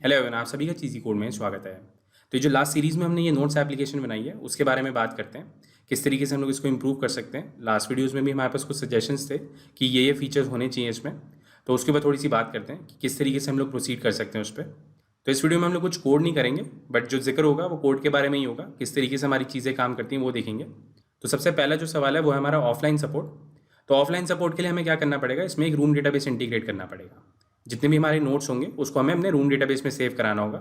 Hello everyone, आप सभी का चीज़ी कोड में स्वागत है। तो ये जो लास्ट सीरीज़ में हमने ये नोट्स एप्लीकेशन बनाई है उसके बारे में बात करते हैं, किस तरीके से हम लोग इसको इम्प्रूव कर सकते हैं। लास्ट वीडियोज़ में भी हमारे पास कुछ सजेशंस थे कि ये फीचर्स होने चाहिए इसमें, तो उसके ऊपर थोड़ी सी बात करते हैं कि किस तरीके से हम लोग प्रोसीड कर सकते हैं उस पर। तो इस वीडियो में हम लोग कुछ कोड नहीं करेंगे, बट जो जिक्र होगा वो कोड के बारे में ही होगा, किस तरीके से हमारी चीज़ें काम करती हैं वो देखेंगे। तो सबसे पहला जो सवाल है वो है हमारा ऑफलाइन सपोर्ट। तो ऑफलाइन सपोर्ट के लिए हमें क्या करना पड़ेगा, इसमें एक रूम डेटाबेस इंटीग्रेट करना पड़ेगा। जितने भी हमारे नोट्स होंगे उसको हमें अपने रूम डेटाबेस में सेव कराना होगा,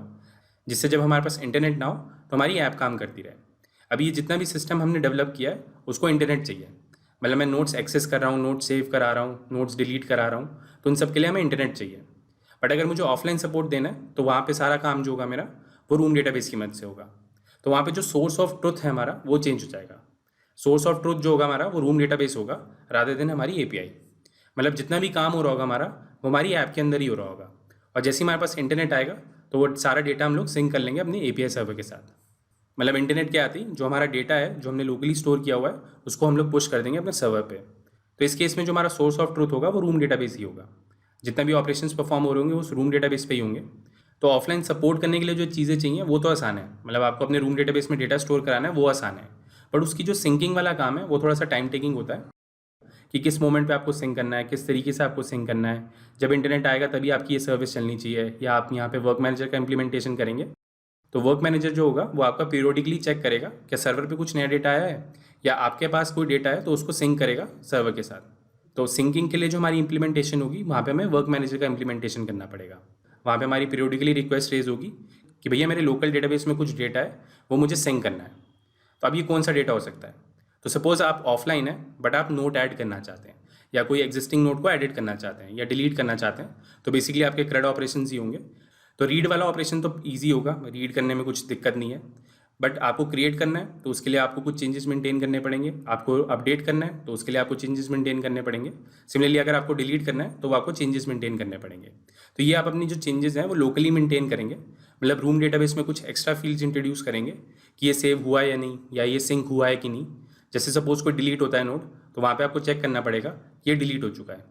जिससे जब हमारे पास इंटरनेट ना हो तो हमारी ऐप काम करती रहे। अभी ये जितना भी सिस्टम हमने डेवलप किया है उसको इंटरनेट चाहिए, मतलब मैं नोट्स एक्सेस कर रहा हूँ, नोट्स सेव करा रहा हूँ, नोट्स डिलीट करा रहा हूँ, तो उन सब के लिए हमें इंटरनेट चाहिए। बट अगर मुझे ऑफलाइन सपोर्ट देना है तो वहाँ पे सारा काम जो होगा मेरा वो रूम डेटाबेस की मदद से होगा। तो वहाँ पे जो सोर्स ऑफ ट्रुथ है हमारा वो चेंज हो जाएगा। सोर्स ऑफ ट्रुथ जो होगा हमारा वो रूम डेटाबेस होगा रादर देन हमारी एपीआई। मतलब जितना भी काम हो रहा होगा हमारा वो हमारी ऐप के अंदर ही हो रहा होगा, और जैसे ही हमारे पास इंटरनेट आएगा तो वो सारा डेटा हम लोग सिंक कर लेंगे अपनी एपीआई सर्वर के साथ। मतलब इंटरनेट के आती जो हमारा डेटा है जो हमने लोकली स्टोर किया हुआ है उसको हम लोग पुश कर देंगे अपने सर्वर पे। तो इस केस में जो हमारा सोर्स ऑफ ट्रूथ होगा वो रूम डेटाबेस ही होगा। जितना भी ऑपरेशंस परफॉर्म हो रहे होंगे उस रूम डेटाबेस पे ही होंगे। तो ऑफलाइन सपोर्ट करने के लिए जो चीज़ें चाहिए वो तो आसान है, मतलब आपको अपने रूम डेटाबेस में डेटा स्टोर कराना है वो आसान है, बट उसकी जो सिंकिंग वाला काम है वो थोड़ा सा टाइम टेकिंग होता है कि किस मोमेंट पे आपको सिंक करना है, किस तरीके से आपको सिंक करना है। जब इंटरनेट आएगा तभी आपकी ये सर्विस चलनी चाहिए, या आप यहाँ पे वर्क मैनेजर का इम्प्लीमेंटेशन करेंगे तो वर्क मैनेजर जो होगा वो आपका पीरियोडिकली चेक करेगा क्या सर्वर पे कुछ नया डेटा आया है, या आपके पास कोई डेटा है तो उसको सिंक करेगा सर्वर के साथ। तो सिंकिंग के लिए जो हमारी इंप्लीमेंटेशन होगी वहाँ पे हमें वर्क मैनेजर का इंप्लीमेंटेशन करना पड़ेगा। वहाँ पे हमारी पीरियोडिकली रिक्वेस्ट रेज होगी कि भैया मेरे लोकल डेटाबेस में कुछ डेटा है वो मुझे सिंक करना है। तो अब ये कौन सा डेटा हो सकता है, तो सपोज़ आप ऑफलाइन है बट आप नोट ऐड करना चाहते हैं, या कोई एग्जिस्टिंग नोट को एडिट करना चाहते हैं या डिलीट करना चाहते हैं, तो बेसिकली आपके CRUD ऑपरेशन ही होंगे। तो रीड वाला ऑपरेशन तो ईजी होगा, रीड करने में कुछ दिक्कत नहीं है। बट आपको क्रिएट करना है तो उसके लिए आपको कुछ चेंजेस मेंटेन करने पड़ेंगे, आपको अपडेट करना है तो उसके लिए आपको चेंजेस मेंटेन करने पड़ेंगे। सिमिलरली अगर आपको डिलीट करना है तो वो आपको चेंजेस मेंटेन करने पड़ेंगे। तो ये आप अपनी जो चेंजेस हैं वो लोकली मेंटेन करेंगे, मतलब रूम डेटाबेस में कुछ एक्स्ट्रा फील्ड्स इंट्रोड्यूस करेंगे कि ये सेव हुआ है या नहीं, या ये सिंक हुआ है कि नहीं। जैसे सपोज कोई डिलीट होता है नोट तो वहाँ पे आपको चेक करना पड़ेगा कि ये डिलीट हो चुका है।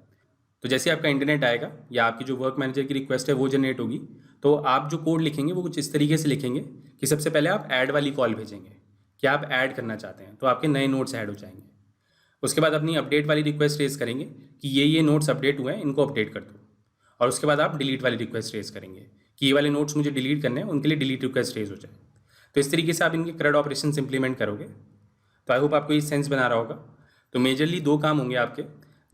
तो जैसे आपका इंटरनेट आएगा या आपकी जो वर्क मैनेजर की रिक्वेस्ट है वो जनरेट होगी, तो आप जो कोड लिखेंगे वो कुछ इस तरीके से लिखेंगे कि सबसे पहले आप ऐड वाली कॉल भेजेंगे कि आप ऐड करना चाहते हैं, तो आपके नए नोट्स ऐड हो जाएंगे। उसके बाद अपनी अपडेट वाली रिक्वेस्ट रेज करेंगे कि ये नोट्स अपडेट हुए हैं, इनको अपडेट कर दो। और उसके बाद आप डिलीट वाली रिक्वेस्ट रेज करेंगे कि ये वाले नोट्स मुझे डिलीट करने हैं, उनके लिए डिलीट रिक्वेस्ट रेज हो जाए। तो इस तरीके से आप इनके CRUD ऑपरेशन इंप्लीमेंट करोगे। तो आई होप आपको ये सेंस बना रहा होगा। तो मेजरली दो काम होंगे आपके।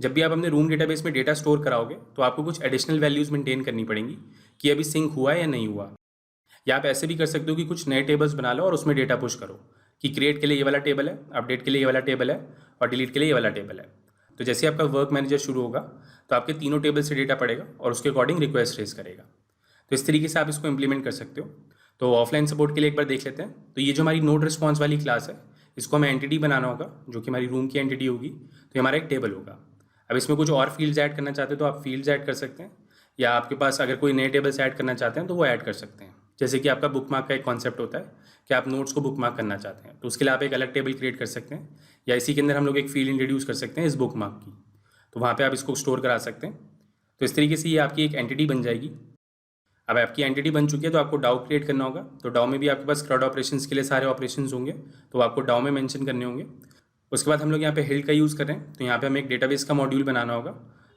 जब भी आप अपने रूम डेटाबेस में डेटा स्टोर कराओगे तो आपको कुछ एडिशनल वैल्यूज़ मेंटेन करनी पड़ेंगी कि अभी सिंक हुआ है या नहीं हुआ। या आप ऐसे भी कर सकते हो कि कुछ नए टेबल्स बना लो और उसमें डेटा पुश करो कि क्रिएट के लिए ये वाला टेबल है, अपडेट के लिए ये वाला टेबल है, और डिलीट के लिए ये वाला टेबल है। तो जैसे आपका वर्क मैनेजर शुरू होगा तो आपके तीनों टेबल से डेटा पड़ेगा और उसके अकॉर्डिंग रिक्वेस्ट रेज करेगा। तो इस तरीके से आप इसको इंप्लीमेंट कर सकते हो। तो ऑफलाइन सपोर्ट के लिए एक बार देख लेते हैं। तो ये जो हमारी नोड रिस्पॉन्स वाली क्लास है इसको हमें एंटिटी बनाना होगा जो कि हमारी रूम की एंटिटी होगी। तो ये हमारा एक टेबल होगा। अब इसमें कुछ और फील्ड्स ऐड करना चाहते हो तो आप फील्ड्स ऐड कर सकते हैं, या आपके पास अगर कोई नए टेबल्स ऐड करना चाहते हैं तो वो ऐड कर सकते हैं। जैसे कि आपका बुकमार्क का एक कॉन्सेप्ट होता है कि आप नोट्स को बुकमार्क करना चाहते हैं तो उसके लिए आप एक अलग टेबल क्रिएट कर सकते हैं, या इसी के अंदर हम लोग एक फील्ड इंट्रोड्यूस कर सकते हैं इस बुकमार्क की, तो वहाँ पे आप इसको स्टोर करा सकते हैं। तो इस तरीके से ये आपकी एक एंटिटी बन जाएगी। अब आपकी एंटिटी बन चुकी है तो आपको डाउ क्रिएट करना होगा। तो डाउ में भी आपके पास CRUD ऑपरेशंस के लिए सारे ऑपरेशंस होंगे, तो आपको डाउ में मेंशन करने होंगे। उसके बाद हम लोग यहाँ पे हिल्ड का यूज़ कर रहे हैं, तो यहाँ पे हमें एक डेटाबेस का मॉड्यूल बनाना होगा।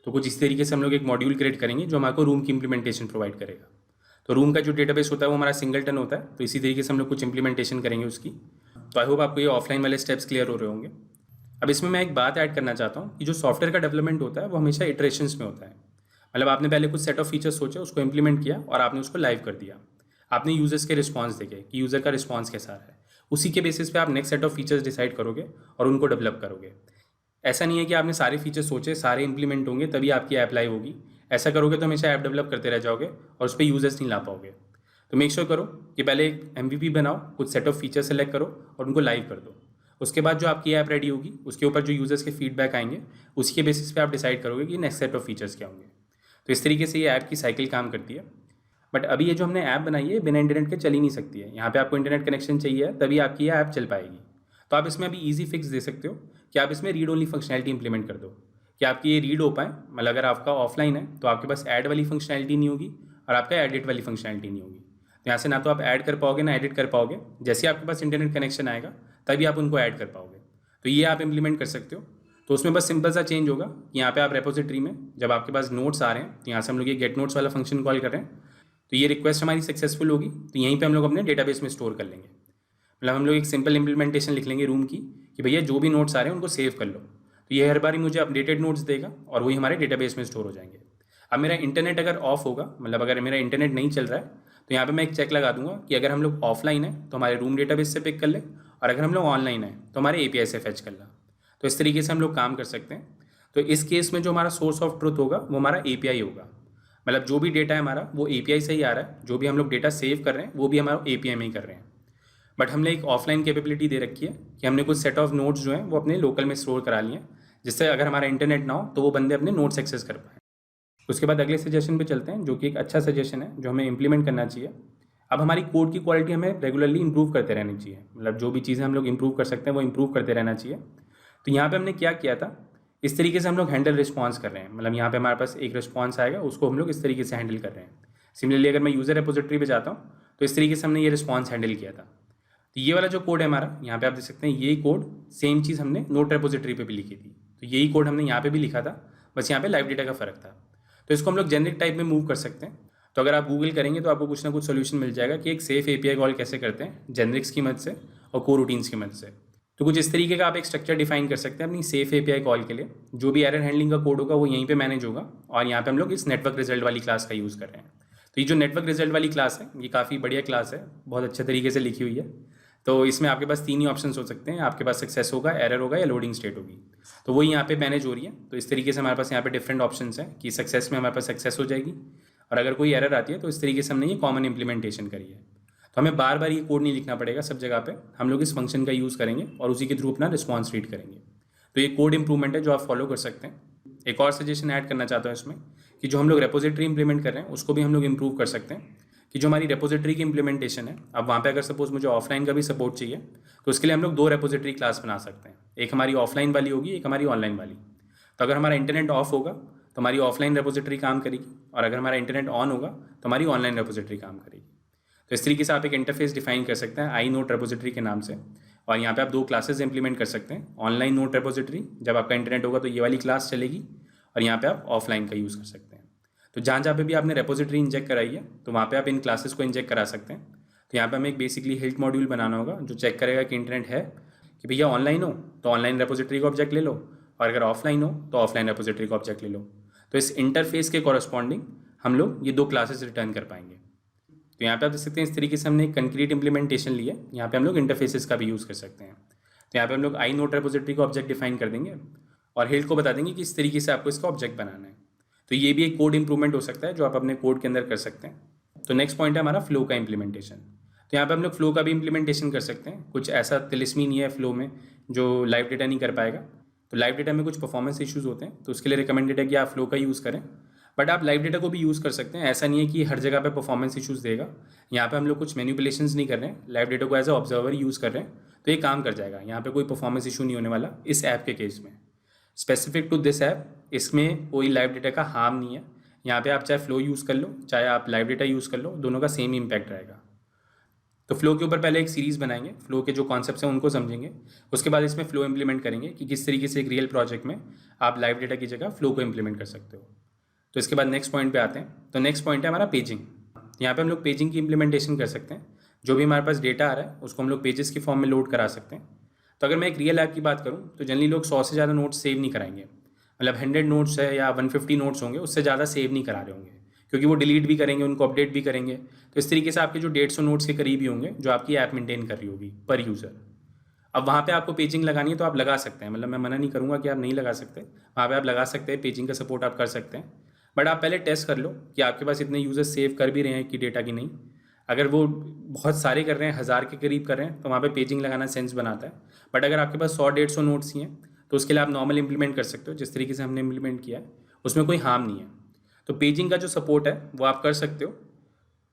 तो कुछ इस तरीके से हम लोग एक मॉड्यूल क्रिएट करेंगे जो हमारे को रूम की इंप्लीमेंटेशन प्रोवाइड करेगा। तो रूम का जो डेटाबेस होता है वो हमारा सिंगलटन होता है, तो इसी तरीके से हम लोग कुछ इंप्लीमेंटेशन करेंगे उसकी। तो आई होप आपको ये ऑफलाइन वाले स्टेप्स क्लियर हो रहे होंगे। अब इसमें मैं एक बात ऐड करना चाहता हूँ कि जो सॉफ्टवेयर का डेवलपमेंट होता है वो हमेशा इटरेशंस में होता है। मतलब आपने पहले कुछ सेट ऑफ फीचर्स सोचे, उसको इंप्लीमेंट किया और आपने उसको लाइव कर दिया। आपने यूजर्स के रिस्पॉन्स देखे कि यूज़र का रिस्पॉन्स कैसा है, उसी के बेसिस पे आप next set of features decide करोगे और उनको डेवलप करोगे। ऐसा नहीं है कि आपने सारे फीचर्स सोचे, सारे इंप्लीमेंट होंगे तभी आपकी ऐप लाइव होगी। ऐसा करोगे तो हमेशा ऐप डेवलप करते रह जाओगे और उस पर यूजर्स नहीं ला पाओगे। तो मेक श्योर करो कि पहले एक MVP बनाओ, कुछ सेट ऑफ फीचर सेलेक्ट करो और उनको लाइव कर दो। उसके बाद जो आपकी ऐप रेडी होगी उसके ऊपर जो यूजर्स के फीडबैक आएंगे उसी के बेसिस पे आप डिसाइड करोगे कि नेक्स्ट सेट ऑफ फीचर्स क्या होंगे। तो इस तरीके से ये ऐप की साइकिल काम करती है। बट अभी ये जो हमने ऐप बनाई है बिना इंटरनेट के चल ही नहीं सकती है। यहाँ पे आपको इंटरनेट कनेक्शन चाहिए तभी आपकी ये ऐप चल पाएगी। तो आप इसमें अभी ईजी फिक्स दे सकते हो कि आप इसमें रीड ओनली फंक्शनैलिटी इंप्लीमेंट कर दो कि आपकी ये रीड हो पाए। मतलब अगर आपका ऑफलाइन है तो आपके पास ऐड वाली फंक्शनैलिटी नहीं होगी, और आपका एडिट वाली फंक्शनलिटी नहीं होगी। तो यहाँ से ना तो आप ऐड कर पाओगे ना एडिट कर पाओगे, जैसे ही आपके पास इंटरनेट कनेक्शन आएगा तभी आप उनको ऐड कर पाओगे। तो ये आप इम्प्लीमेंट कर सकते हो। तो उसमें बस सिंपल सा चेंज होगा कि यहाँ पे आप रेपोजिटरी में जब आपके पास नोट्स आ रहे हैं तो यहाँ से हम लोग ये गेट नोट्स वाला फंक्शन कॉल कर रहे हैं, तो ये रिक्वेस्ट हमारी सक्सेसफुल होगी, तो यहीं पे हम लोग अपने डेटाबेस में स्टोर कर लेंगे। मतलब हम लोग एक सिंपल इंप्लीमेंटेशन लिख लेंगे रूम की कि भैया जो भी नोट्स आ रहे हैं उनको सेव कर लो, तो ये हर बार ही मुझे अपडेटेड नोट्स देगा और वही हमारे डेटाबेस में स्टोर हो जाएंगे। अब मेरा इंटरनेट अगर ऑफ होगा, मतलब अगर मेरा इंटरनेट नहीं चल रहा है, तो यहाँ पे मैं एक चेक लगा दूंगा कि अगर हम लोग ऑफलाइन है तो हमारे रूम डेटाबेस से पिक कर ले, और अगर हम लोग ऑनलाइन है तो हमारे API से फैच कर ला। तो इस तरीके से हम लोग काम कर सकते हैं। तो इस केस में जो हमारा सोर्स ऑफ ट्रुथ होगा वो हमारा API होगा, मतलब जो भी डेटा है हमारा वो API से ही आ रहा है, जो भी हम लोग डेटा सेव कर रहे हैं वो भी हमारा API में ही कर रहे हैं। बट हमने एक ऑफलाइन कैपेबिलिटी दे रखी है कि हमने कुछ सेट ऑफ नोट्स जो हैं वो अपने लोकल में स्टोर करा लिए हैं, जिससे अगर हमारा इंटरनेट ना हो तो वो बंदे अपने नोट्स एक्सेस कर पाएँ। उसके बाद अगले सजेशन पे चलते हैं, जो कि एक अच्छा सजेशन है जो हमें इंप्लीमेंट करना चाहिए। अब हमारी कोड की क्वालिटी हमें रेगुलरली इंप्रूव करते रहनी चाहिए, मतलब जो भी चीज़ें हम लोग इंप्रूव कर सकते हैं वो इंप्रूव करते रहना चाहिए। तो यहाँ पे हमने क्या किया था, इस तरीके से हम लोग हैंडल रिस्पॉन्स कर रहे हैं, मतलब यहाँ पे हमारे पास एक रिस्पॉन्स आएगा, उसको हम लोग इस तरीके से हैंडल कर रहे हैं। सिमिलरली अगर मैं यूज़र रिपोजिटरी पे जाता हूँ तो इस तरीके से हमने ये रिस्पॉन्स हैंडल किया था। तो ये वाला जो कोड है हमारा, यहाँ पे आप देख सकते हैं ये कोड सेम चीज़ हमने नोट रिपोजिटरी पे भी लिखी थी, तो यही कोड हमने यहाँ पे भी लिखा था, बस यहाँ पे लाइव डेटा का फ़र्क था। तो इसको हम लोग जेनरिक टाइप में मूव कर सकते हैं। तो अगर आप गूगल करेंगे तो आपको कुछ ना कुछ सोल्यूशन मिल जाएगा कि एक सेफ API कॉल कैसे करते हैं जेनरिक्स की मदद से और को रूटीन्स की मदद से। तो कुछ इस तरीके का आप एक स्ट्रक्चर डिफाइन कर सकते हैं अपनी सेफ API कॉल के लिए। जो भी एरर हैंडलिंग का कोड होगा वो यहीं पे मैनेज होगा, और यहाँ पे हम लोग इस नेटवर्क रिजल्ट वाली क्लास का यूज़ कर रहे हैं। तो ये जो नेटवर्क रिजल्ट वाली क्लास है ये काफ़ी बढ़िया क्लास है, बहुत अच्छे तरीके से लिखी हुई है। तो इसमें आपके पास 3 ही ऑप्शंस हो सकते हैं, आपके पास सक्सेस होगा, एरर होगा या लोडिंग स्टेट होगी। तो वही यहाँ पे मैनेज हो रही है। तो इस तरीके से हमारे पास यहाँ पे डिफरेंट ऑप्शंस हैं कि सक्सेस में हमारे पास सक्सेस हो जाएगी, और अगर कोई एरर आती है तो इस तरीके से हमने ये कॉमन इंप्लीमेंटेशन करी है। तो हमें बार बार ये कोड नहीं लिखना पड़ेगा सब जगह पे, हम लोग इस फंक्शन का यूज़ करेंगे और उसी के थ्रू अपना रिस्पॉन्स रीड करेंगे। तो ये कोड इंप्रूवमेंट है जो आप फॉलो कर सकते हैं। एक और सजेशन ऐड करना चाहता हूँ इसमें कि जो हम लोग रेपोजिटरी इंप्लीमेंट कर रहे हैं उसको भी हम लोग इंप्रूव कर सकते हैं, कि जो हमारी रेपोजिटरी की इंप्लीमेंटेशन है, अब वहाँ पे अगर सपोज मुझे ऑफलाइन का भी सपोर्ट चाहिए तो उसके लिए हम लोग 2 रेपोजिटरी क्लास बना सकते हैं, एक हमारी ऑफलाइन वाली होगी, एक हमारी ऑनलाइन वाली। तो अगर हमारा इंटरनेट ऑफ होगा तो हमारी ऑफलाइन रेपोजिटरी काम करेगी, और अगर हमारा इंटरनेट ऑन होगा तो हमारी ऑनलाइन रेपोजिटरी काम करेगी। तो इस तरीके से आप एक इंटरफेस डिफाइन कर सकते हैं आई नोट रेपोजिटरी के नाम से, और यहाँ पे आप 2 क्लासेस इंप्लीमेंट कर सकते हैं। ऑनलाइन नोट रेपोजिटरी, जब आपका इंटरनेट होगा तो ये वाली क्लास चलेगी, और यहाँ पे आप ऑफलाइन का यूज़ कर सकते हैं। तो जहाँ जहाँ पे भी आपने रेपोजिटरी इंजेक्ट कराई है तो वहाँ पे आप इन क्लासेस को इंजेक्ट करा सकते हैं। तो यहाँ पे हमें एक बेसिकली हेल्थ मॉड्यूल बनाना होगा जो चेक करेगा कि इंटरनेट है, कि भैया ऑनलाइन हो तो ऑनलाइन रेपोजिटरी का ऑब्जेक्ट ले लो, और अगर ऑफलाइन हो तो ऑफलाइन रेपोजिटरी का ऑब्जेक्ट ले लो। तो इस इंटरफेस के कॉरस्पॉन्डिंग हम लोग ये 2 क्लासेस रिटर्न कर पाएंगे। तो यहाँ पे आप देख सकते हैं इस तरीके से हमने एक कंक्रीट इंप्लीमेंटेशन लिया। यहाँ पे हम लोग इंटरफेसेस का भी यूज़ कर सकते हैं। तो यहाँ पे हम लोग आई नोट रेपोजिटरी का ऑब्जेक्ट डिफाइन कर देंगे और हेल्थ को बता देंगे कि इस तरीके से आपको इसका ऑब्जेक्ट बनाना है। तो ये भी एक कोड इंप्रूवमेंट हो सकता है जो आप अपने कोड के अंदर कर सकते हैं। तो नेक्स्ट पॉइंट है हमारा फ्लो का इंप्लीमेंटेशन। तो यहाँ पे हम लोग फ्लो का भी इंप्लीमेंटेशन कर सकते हैं। कुछ ऐसा तिलिस्मी नहीं है फ्लो में जो लाइव डेटा नहीं कर पाएगा। तो लाइव डेटा में कुछ परफॉर्मेंस इश्यूज़ होते हैं, तो उसके लिए रिकमेंडेड है कि आप फ्लो का यूज़ करें। बट आप लाइव डेटा को भी यूज़ कर सकते हैं, ऐसा नहीं है कि हर जगह पे परफॉर्मेंस इश्यूज़ देगा। यहाँ पे हम लोग कुछ मैनिपुलेशंस नहीं कर रहे हैं, लाइव डेटा को एज अ ऑब्जर्वर यूज़ कर रहे हैं, तो ये काम कर जाएगा। यहाँ पे कोई परफॉर्मेंस इशू नहीं होने वाला इस ऐप के केस में। स्पेसिफिक टू दिस ऐप, इसमें कोई लाइव डेटा का हार्म नहीं है। यहाँ पे आप चाहे फ्लो यूज़ कर लो चाहे आप लाइव डेटा यूज़ कर लो, दोनों का सेम इम्पैक्ट रहेगा। तो फ्लो के ऊपर पहले एक सीरीज़ बनाएंगे, फ्लो के जो कॉन्सेप्ट्स हैं उनको समझेंगे, उसके बाद इसमें फ्लो इंप्लीमेंट करेंगे कि किस तरीके से एक रियल प्रोजेक्ट में आप लाइव डेटा की जगह फ्लो को इंप्लीमेंट कर सकते हो। तो इसके बाद नेक्स्ट पॉइंट पे आते हैं। तो नेक्स्ट पॉइंट है हमारा पेजिंग। यहाँ पे हम लोग पेजिंग की इंप्लीमेंटेशन कर सकते हैं। जो भी हमारे पास डेटा आ रहा है उसको हम लोग पेजेस की फॉर्म में लोड करा सकते हैं। तो अगर मैं एक रियल ऐप की बात करूँ तो जनरली लोग 100 से ज़्यादा नोट्स सेव नहीं कराएंगे, मतलब 100 नोट्स है या 150 नोट्स होंगे, उससे ज़्यादा सेव नहीं करा रहे होंगे, क्योंकि वो डिलीट भी करेंगे, उनको अपडेट भी करेंगे। तो इस तरीके से आपके जो 150 नोट्स के करीब ही होंगे जो आपकी ऐप मेंटेन कर रही होगी पर यूज़र। अब वहाँ पे आपको पेजिंग लगानी है तो आप लगा सकते हैं, मतलब मैं मना नहीं करूँगा कि आप नहीं लगा सकते, वहाँ पे आप लगा सकते हैं, पेजिंग का सपोर्ट आप कर सकते हैं। बट आप पहले टेस्ट कर लो कि आपके पास इतने यूज़र्स सेव कर भी रहे हैं कि डेटा की नहीं। अगर वो बहुत सारे कर रहे हैं, 1000 के करीब कर रहे हैं, तो वहाँ पे पेजिंग लगाना सेंस बनाता है। बट अगर आपके पास 100-150 नोट्स ही हैं तो उसके लिए आप नॉर्मल इंप्लीमेंट कर सकते हो, जिस तरीके से हमने इंप्लीमेंट किया है उसमें कोई हार्म नहीं है। तो पेजिंग का जो सपोर्ट है वो आप कर सकते हो।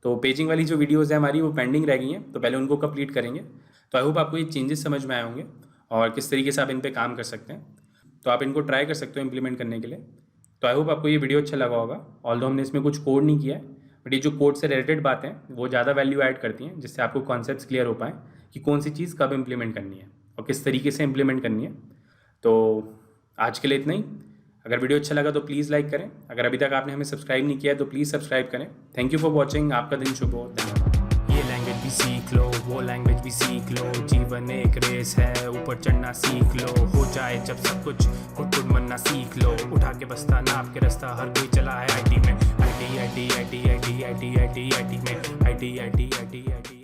तो पेजिंग वाली जो वीडियोज़ है हमारी वो पेंडिंग रह गई हैं, तो पहले उनको कंप्लीट करेंगे। तो आई होप आपको ये चेंजेस समझ में आए होंगे और किस तरीके से आप इन पर काम कर सकते हैं। तो आप इनको ट्राई कर सकते हो इंप्लीमेंट करने के लिए। तो आई होप आपको ये वीडियो अच्छा लगा होगा। ऑल्दो हमने इसमें कुछ कोड नहीं किया है, बट ये जो कोड से रिलेटेड बातें हैं वो ज़्यादा वैल्यू ऐड करती हैं, जिससे आपको कॉन्सेप्ट्स क्लियर हो पाएँ कि कौन सी चीज़ कब इम्प्लीमेंट करनी है और किस तरीके से इम्प्लीमेंट करनी है। तो आज के लिए इतना ही। अगर वीडियो अच्छा लगा तो प्लीज़ लाइक करें। अगर अभी तक आपने हमें सब्सक्राइब नहीं किया है तो प्लीज़ सब्सक्राइब करें। Thank you for watching. आपका दिन शुभ हो। धन्यवाद। ये लैंग्वेज भी सीख लो, वो लैंग्वेज भी सीख लो, जीवन एक रेस है, ऊपर चढ़ना सीख लो, हो जाए जब सब कुछ खुद बनना सीख लो, उठा के बस्ता नाप के रास्ता, हर कोई चला है आईटी में, आईटी में, आईटी